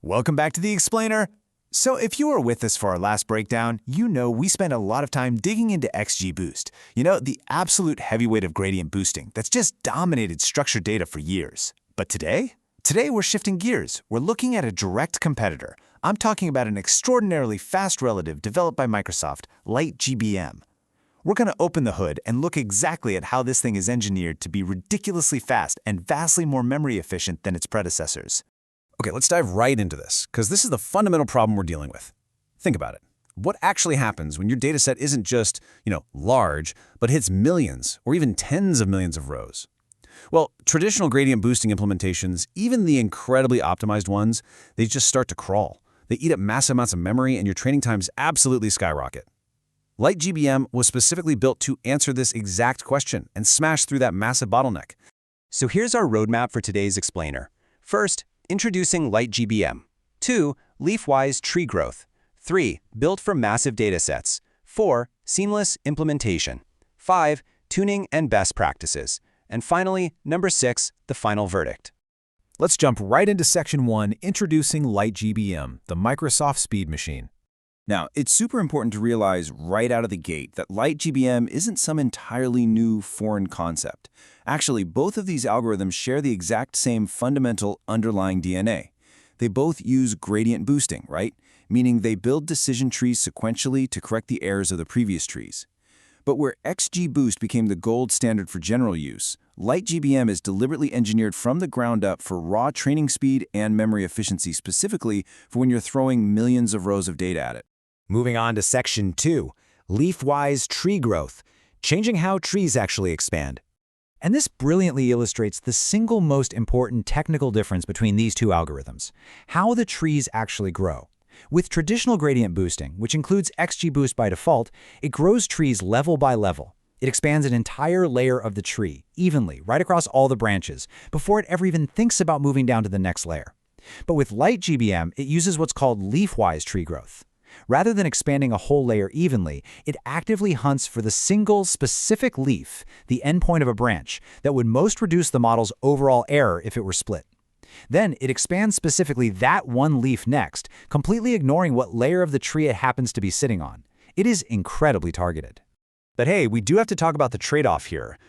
Welcome back to the Explainer. So if you were with us for our last breakdown, you know we spent a lot of time digging into XGBoost, the absolute heavyweight of gradient boosting that's just dominated structured data for years. But today we're shifting gears. We're looking at a direct competitor. I'm talking about an extraordinarily fast relative developed by Microsoft, LightGBM. We're going to open the hood and look exactly at how this thing is engineered to be ridiculously fast and vastly more memory efficient than its predecessors. Okay, let's dive right into this, because this is the fundamental problem we're dealing with. Think about it. What actually happens when your dataset isn't just, large, but hits millions or even tens of millions of rows? Well, traditional gradient boosting implementations, even the incredibly optimized ones, they just start to crawl. They eat up massive amounts of memory and your training times absolutely skyrocket. LightGBM was specifically built to answer this exact question and smash through that massive bottleneck. So here's our roadmap for today's explainer. First, introducing LightGBM. 2. Leaf-wise tree growth. 3. Built for massive datasets. 4. Seamless implementation. 5. Tuning and best practices. And finally, number 6, the final verdict. Let's jump right into Section 1, introducing LightGBM, the Microsoft Speed Machine. Now, it's super important to realize right out of the gate that LightGBM isn't some entirely new foreign concept. Actually, both of these algorithms share the exact same fundamental underlying DNA. They both use gradient boosting, right? Meaning they build decision trees sequentially to correct the errors of the previous trees. But where XGBoost became the gold standard for general use, LightGBM is deliberately engineered from the ground up for raw training speed and memory efficiency, specifically for when you're throwing millions of rows of data at it. Moving on to Section 2, leaf-wise tree growth, changing how trees actually expand. And this brilliantly illustrates the single most important technical difference between these two algorithms, how the trees actually grow. With traditional gradient boosting, which includes XGBoost by default, it grows trees level by level. It expands an entire layer of the tree, evenly, right across all the branches, before it ever even thinks about moving down to the next layer. But with LightGBM, it uses what's called leaf-wise tree growth. Rather than expanding a whole layer evenly, it actively hunts for the single specific leaf, the endpoint of a branch, that would most reduce the model's overall error if it were split. Then it expands specifically that one leaf next, completely ignoring what layer of the tree it happens to be sitting on. It is incredibly targeted. But hey, we do have to talk about the trade-off here.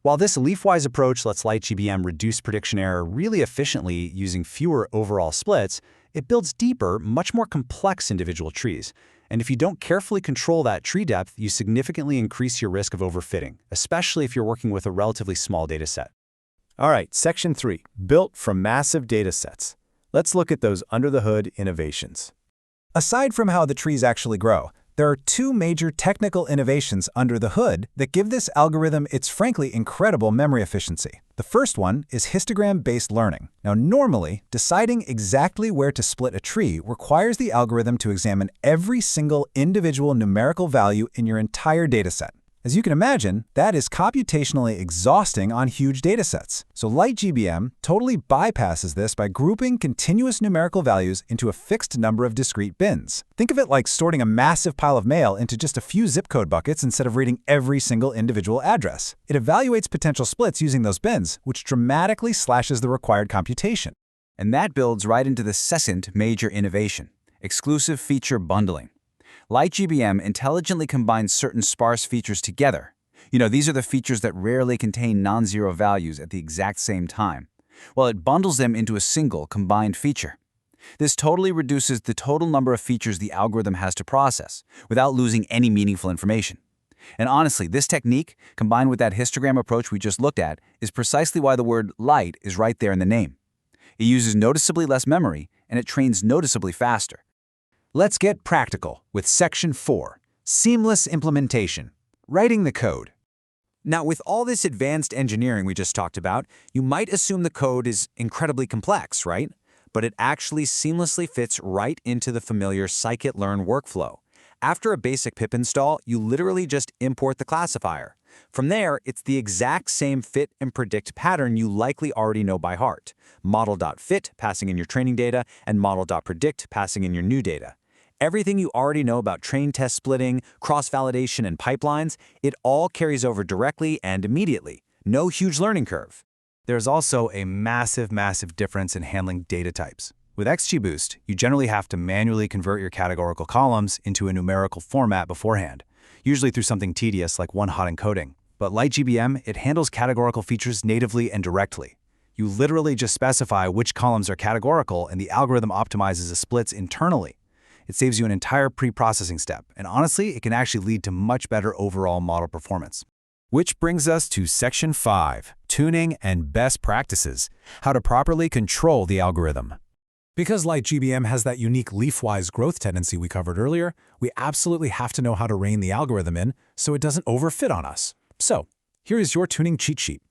While this leaf-wise approach lets LightGBM reduce prediction error really efficiently using fewer overall splits, it builds deeper, much more complex individual trees. And if you don't carefully control that tree depth, you significantly increase your risk of overfitting, especially if you're working with a relatively small dataset. All right, Section 3, built from massive datasets. Let's look at those under-the-hood innovations. Aside from how the trees actually grow, there are two major technical innovations under the hood that give this algorithm its frankly incredible memory efficiency. The first one is histogram-based learning. Now, normally, deciding exactly where to split a tree requires the algorithm to examine every single individual numerical value in your entire dataset. As you can imagine, that is computationally exhausting on huge datasets. So LightGBM totally bypasses this by grouping continuous numerical values into a fixed number of discrete bins. Think of it like sorting a massive pile of mail into just a few zip code buckets instead of reading every single individual address. It evaluates potential splits using those bins, which dramatically slashes the required computation. And that builds right into the second major innovation, exclusive feature bundling. LightGBM intelligently combines certain sparse features together. These are the features that rarely contain non-zero values at the exact same time. Well, it bundles them into a single combined feature. This totally reduces the total number of features the algorithm has to process without losing any meaningful information. And honestly, this technique, combined with that histogram approach we just looked at, is precisely why the word light is right there in the name. It uses noticeably less memory, and it trains noticeably faster. Let's get practical with Section 4, seamless implementation, writing the code. Now, with all this advanced engineering we just talked about, you might assume the code is incredibly complex, right? But it actually seamlessly fits right into the familiar scikit-learn workflow. After a basic pip install, you literally just import the classifier. From there, it's the exact same fit and predict pattern you likely already know by heart. Model.fit passing in your training data and model.predict passing in your new data. Everything you already know about train test splitting, cross-validation, and pipelines, it all carries over directly and immediately. No huge learning curve. There's also a massive difference in handling data types. With XGBoost, you generally have to manually convert your categorical columns into a numerical format beforehand, usually through something tedious like one-hot encoding. But LightGBM, it handles categorical features natively and directly. You literally just specify which columns are categorical and the algorithm optimizes the splits internally. It saves you an entire pre-processing step, and honestly, it can actually lead to much better overall model performance. Which brings us to Section 5, Tuning and Best Practices, how to properly control the algorithm. Because LightGBM has that unique leaf-wise growth tendency we covered earlier, we absolutely have to know how to rein the algorithm in so it doesn't overfit on us. So, here is your tuning cheat sheet.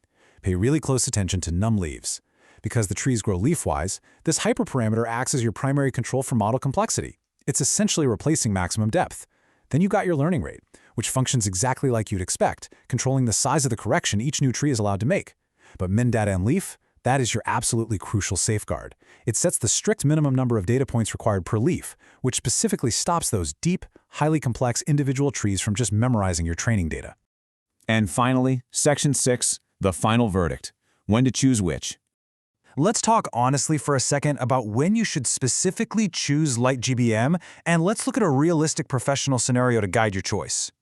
Pay really close attention to num leaves. Because the trees grow leaf-wise, this hyperparameter acts as your primary control for model complexity. It's essentially replacing maximum depth. Then you got your learning rate, which functions exactly like you'd expect, controlling the size of the correction each new tree is allowed to make. But min data and leaf, that is your absolutely crucial safeguard. It sets the strict minimum number of data points required per leaf, which specifically stops those deep, highly complex individual trees from just memorizing your training data. And finally, Section 6, the final verdict. When to choose which. Let's talk honestly for a second about when you should specifically choose LightGBM, and let's look at a realistic professional scenario to guide your choice.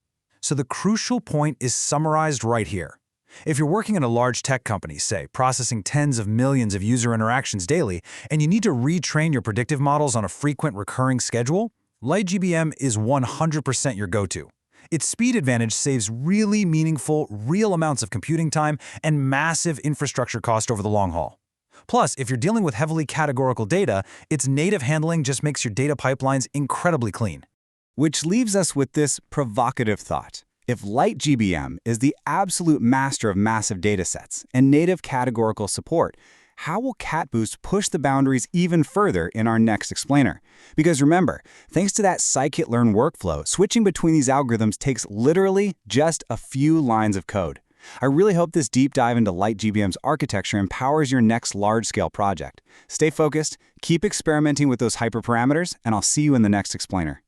So the crucial point is summarized right here. If you're working in a large tech company, say, processing tens of millions of user interactions daily, and you need to retrain your predictive models on a frequent recurring schedule, LightGBM is 100% your go-to. Its speed advantage saves really meaningful, real amounts of computing time and massive infrastructure cost over the long haul. Plus, if you're dealing with heavily categorical data, its native handling just makes your data pipelines incredibly clean. Which leaves us with this provocative thought. If LightGBM is the absolute master of massive datasets and native categorical support, how will CatBoost push the boundaries even further in our next explainer? Because remember, thanks to that scikit-learn workflow, switching between these algorithms takes literally just a few lines of code. I really hope this deep dive into LightGBM's architecture empowers your next large-scale project. Stay focused, keep experimenting with those hyperparameters, and I'll see you in the next explainer.